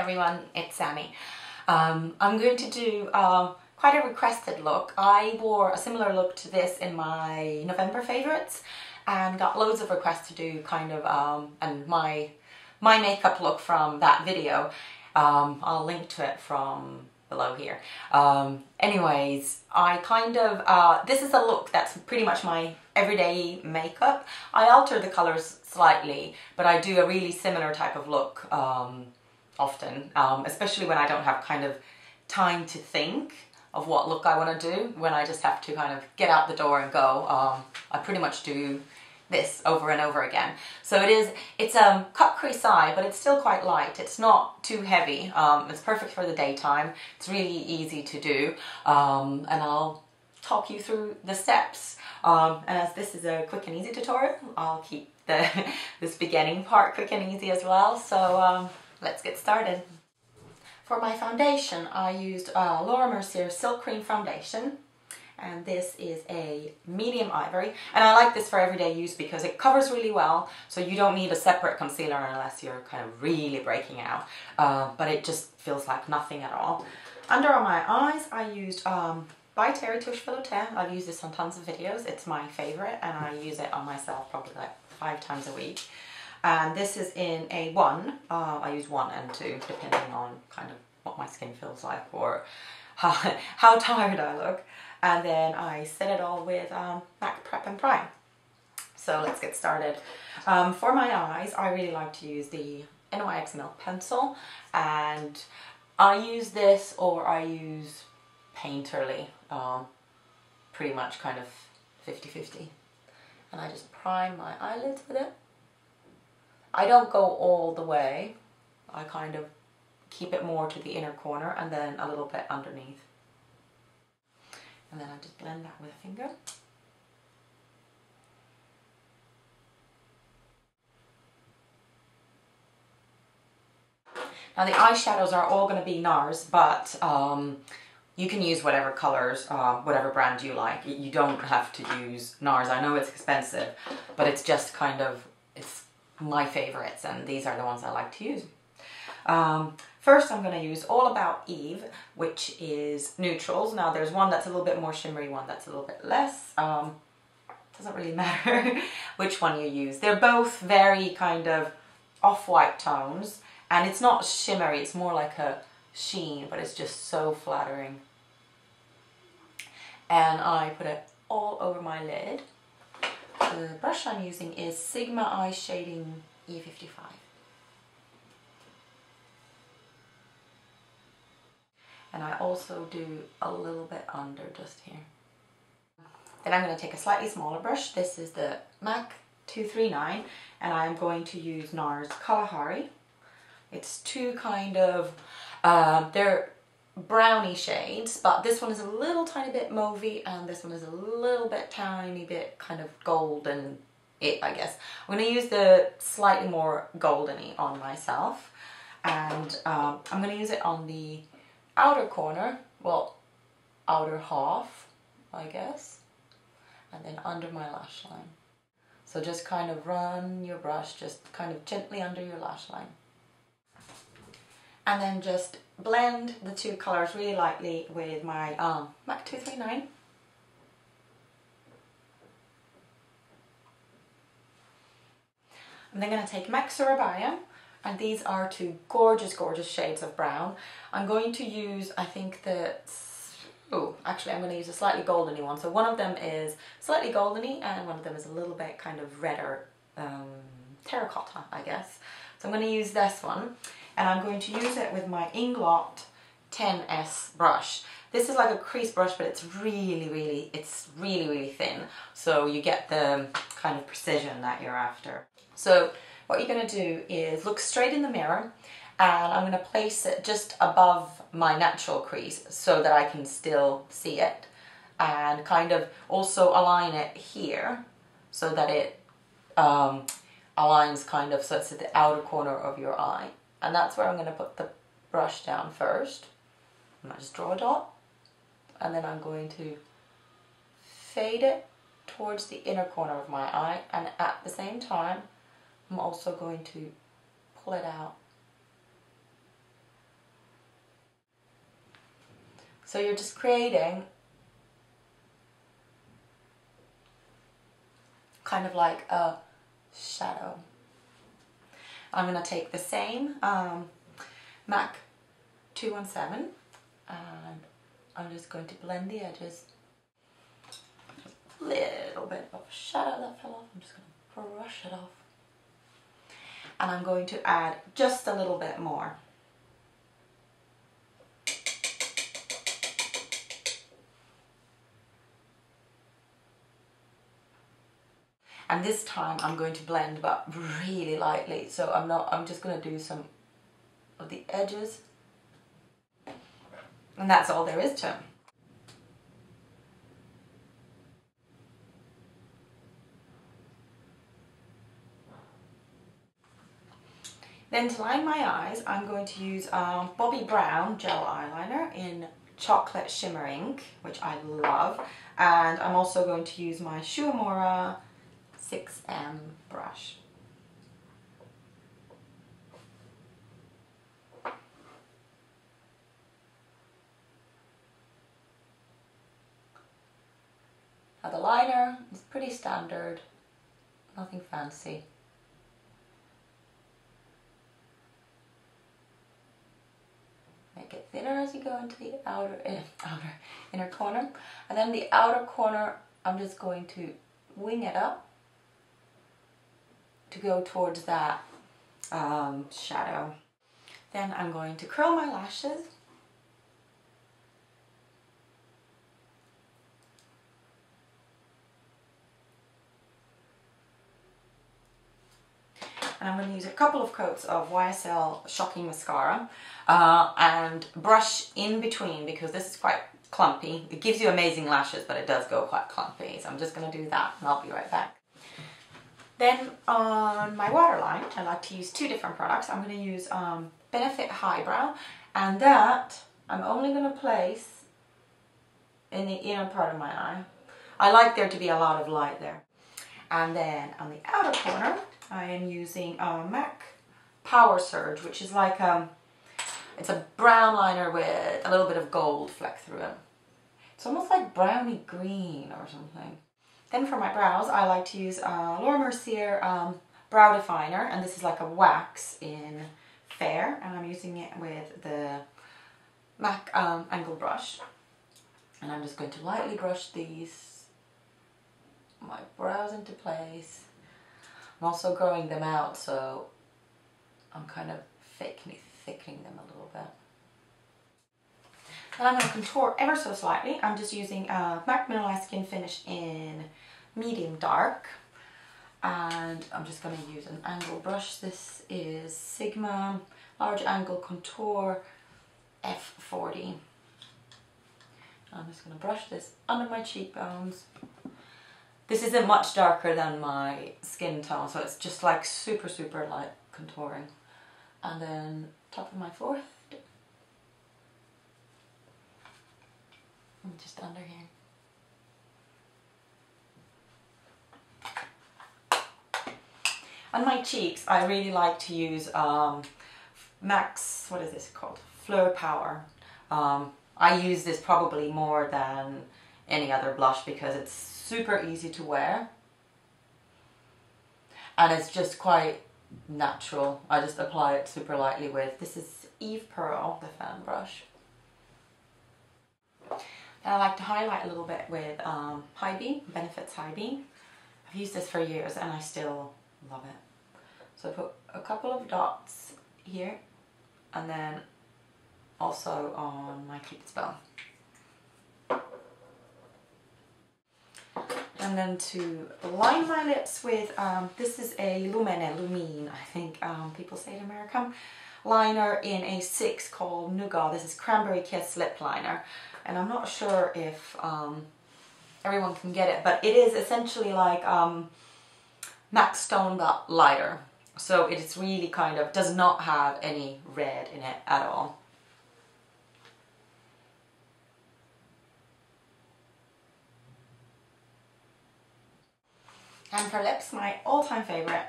everyone, it's Sanni. I'm going to do quite a requested look. I wore a similar look to this in my November favourites and got loads of requests to do kind of and my makeup look from that video. I'll link to it from below here. Anyways, I kind of, this is a look that's pretty much my everyday makeup. I alter the colours slightly, but I do a really similar type of look often, especially when I don't have kind of time to think of what look I want to do, when I just have to kind of get out the door and go. I pretty much do this over and over again. So it's cut crease eye, but it's still quite light. It's not too heavy. It's perfect for the daytime. It's really easy to do, and I'll talk you through the steps. And as this is a quick and easy tutorial, I'll keep this beginning part quick and easy as well. So let's get started. For my foundation, I used Laura Mercier Silk Cream Foundation. And this is a medium ivory, and I like this for everyday use because it covers really well, so you don't need a separate concealer unless you're kind of really breaking out, but it just feels like nothing at all. Under my eyes, I used byTerry Touche Veloutee. I've used this on tons of videos. It's my favorite, and I use it on myself probably like 5 times a week. And this is in a 1. I use 1 and 2 depending on kind of what my skin feels like or how tired I look. And then I set it all with MAC Prep and Prime. So let's get started. For my eyes, I really like to use the NYX Milk pencil, and I use this or I use Painterly, pretty much kind of 50-50. And I just prime my eyelids with it. I don't go all the way. I kind of keep it more to the inner corner and then a little bit underneath. And then I just blend that with a finger. Now the eyeshadows are all going to be NARS, but you can use whatever colors, whatever brand you like. You don't have to use NARS. I know it's expensive, but it's just kind of, it's my favorites, and these are the ones I like to use. First, I'm going to use All About Eve, which is neutrals. Now, there's one that's a little bit more shimmery, one that's a little bit less. Doesn't really matter which one you use. They're both very kind of off-white tones, and it's not shimmery, it's more like a sheen, but it's just so flattering. And I put it all over my lid. The brush I'm using is Sigma Eye Shading E55. And I also do a little bit under just here. Then I'm going to take a slightly smaller brush. This is the MAC 239, and I'm going to use NARS Kalahari. It's two kind of, they're brownie shades, but this one is a little tiny bit mauvey, and this one is a little bit tiny bit kind of golden, I guess. I'm going to use the slightly more goldeny on myself, and I'm going to use it on the outer corner, well, outer half, I guess, and then under my lash line. So just kind of run your brush just kind of gently under your lash line. And then just blend the two colors really lightly with my MAC 239. I'm then going to take MAC Surabaya. And these are two gorgeous, gorgeous shades of brown. I'm going to use, I think actually I'm going to use a slightly goldeny one. So one of them is slightly goldeny and one of them is a little bit kind of redder, terracotta, I guess. So I'm going to use this one, and I'm going to use it with my Inglot 10S brush. This is like a crease brush, but it's really, really thin. So you get the kind of precision that you're after. So what you're going to do is look straight in the mirror, and I'm going to place it just above my natural crease so that I can still see it, and kind of also align it here so that it aligns kind of so it's at the outer corner of your eye. And that's where I'm going to put the brush down first. And I just draw a dot, and then I'm going to fade it towards the inner corner of my eye, and at the same time I'm also going to pull it out So you're just creating kind of like a shadow. I'm going to take the same MAC 217 and I'm just going to blend the edges. A little bit of shadow that fell off, I'm just going to brush it off. And I'm going to add just a little bit more. And this time I'm going to blend, but really lightly. So I'm just going to do some of the edges. And that's all there is to it. Then to line my eyes, I'm going to use Bobbi Brown gel eyeliner in Chocolate Shimmer ink, which I love. And I'm also going to use my Shuamura 6M brush. Now the liner is pretty standard, nothing fancy. Make it thinner as you go into the inner corner. And then the outer corner, I'm just going to wing it up to go towards that shadow. Then I'm going to curl my lashes. And I'm going to use a couple of coats of YSL Shocking mascara and brush in between because this is quite clumpy. It gives you amazing lashes, but it does go quite clumpy. So I'm just going to do that and I'll be right back. Then on my waterline, I like to use two different products. I'm going to use Benefit Highbrow, and that I'm only going to place in the inner part of my eye. I like there to be a lot of light there. And then on the outer corner, I am using MAC Powersurge, which is like it's a brown liner with a little bit of gold fleck through it. It's almost like browny green or something. Then for my brows, I like to use Mercier brow definer, and this is like a wax in Fair, and I'm using it with the MAC angle brush. And I'm just going to lightly brush my brows into place. I'm also growing them out, so I'm kind of thickening them a little bit. Then I'm going to contour ever so slightly. I'm just using MAC Mineralized Skin Finish in medium dark, and I'm just going to use an angle brush. This is Sigma Large Angle Contour F40. I'm just going to brush this under my cheekbones. This isn't much darker than my skin tone, so it's just like super light contouring. And then top of my forehead. And just under here. On my cheeks, I really like to use MAC's, what is this called? Fleur Power. I use this probably more than any other blush because it's super easy to wear. And it's just quite natural. I just apply it super lightly with, this is Eve Pearl, the fan brush. And I like to highlight a little bit with Highbeam, Benefit's Highbeam. I've used this for years and I still love it. So I put a couple of dots here and then also on my Cupid's bow. And then to line my lips with, this is a Lumene, I think people say it in America, liner in a 6 called Nougat. This is Cranberry Kiss Lip Liner. And I'm not sure if everyone can get it, but it is essentially like MAC Stone but lighter. So it is really kind of, does not have any red in it at all. And for lips, my all-time favorite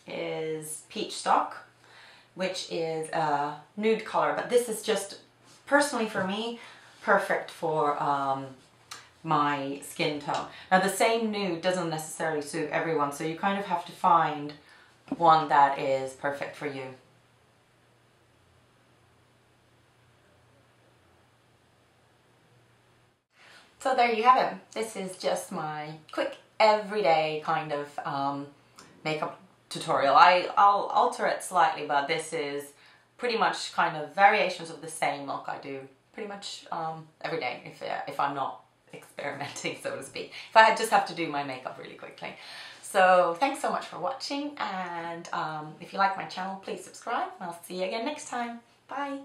is Peachstock, which is a nude color, but this is just, personally for me, perfect for my skin tone. Now the same nude doesn't necessarily suit everyone, so you kind of have to find one that is perfect for you. So there you have it. This is just my quick everyday kind of makeup tutorial. I'll alter it slightly, but this is pretty much kind of variations of the same look I do pretty much every day if I'm not experimenting, so to speak. If I just have to do my makeup really quickly. So thanks so much for watching, and if you like my channel, please subscribe, and I'll see you again next time. Bye!